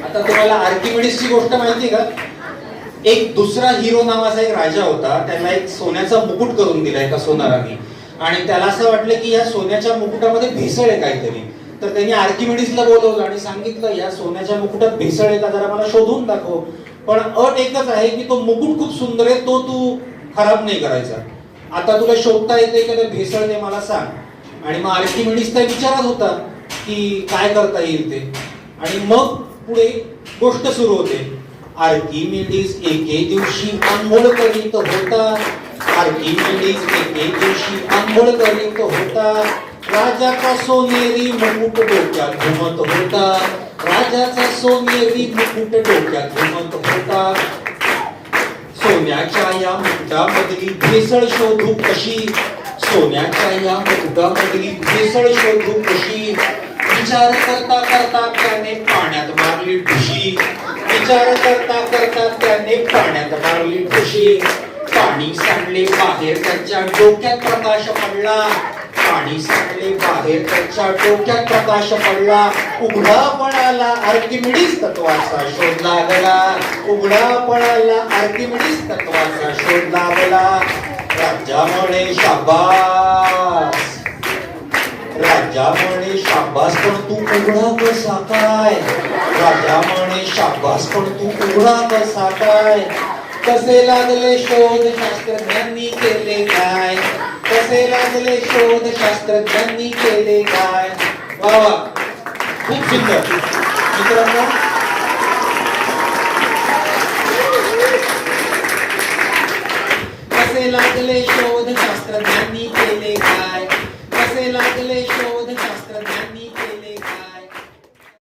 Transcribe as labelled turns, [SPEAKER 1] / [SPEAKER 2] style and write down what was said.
[SPEAKER 1] आता तुम्हाला आर्किमिडीसची गोष्ट माहिती का? एक दुसरा हिरो नावाचा एक राजा होता, त्याला एक सोन्याचा मुकुट करून दिला एका सोनाराने, आणि त्याला असं वाटलं की या सोन्याच्या मुकुटामध्ये भेसळ आहे काहीतरी. तर त्यांनी आर्किमिडीसला बोलवलं आणि सांगितलं या सोन्याच्या मुकुटात भेसळ आहे का, जरा मला शोधून दाखव. पण अट एकच आहे की तो मुकुट खूप सुंदर आहे, तो तू खराब नाही करायचा. आता तुला शोधता येते का ते भेसळ ते मला सांग. आणि मग आर्किमिडीस त्या विचारात होता की काय करता येईल ते. आणि मग पुढे गोष्ट सुरू होते. आर्किमिडीस एके दिवशी आंघोळ करीत होता. आर्किमिडीस एके दिवशी आंघोळ करीत होता. राजाचा सोनेरी मुकुट डोक्यात घुमत होता. राजाचा सोनेरी मुकुट डोक्यात घुमत होता. सोन्याच्या या मुकुटामधली भेसळ शोधू कशी. सोन्याच्या या मुकुटामधली भेसळ शोधू कशी. विचार करता करता त्याने पाण्यात मारली ढुशी. विचार करता करता त्याने पाण्यात मारली ढुशी. पाणी सांडले बाहेर त्याच्या डोक्यात प्रकाश पडला. पाणी सांडले बाहेर त्याच्या डोक्यात प्रकाश पडला. उघडा पडाला आर्किमिडीस तत्वाचा शोध लागला. उघडा पडाला आर्किमिडीस तत्वाचा शोध लागला. राजा म्हणे शाबास. राजा म्हणे शाबास पण तू उघडा कसा काय. राजा म्हणे शाबास पण तू उघडा कसा काय. कसे लागले शोध शास्त्रज्ञांनी केले काय. कसे लागले शोध शास्त्रज्ञांनी केले काय. वा वा, खूप सुंदर. मित्रांनो, कसे लागले शोध शास्त्रज्ञांनी केले काय. कसे लागले शोध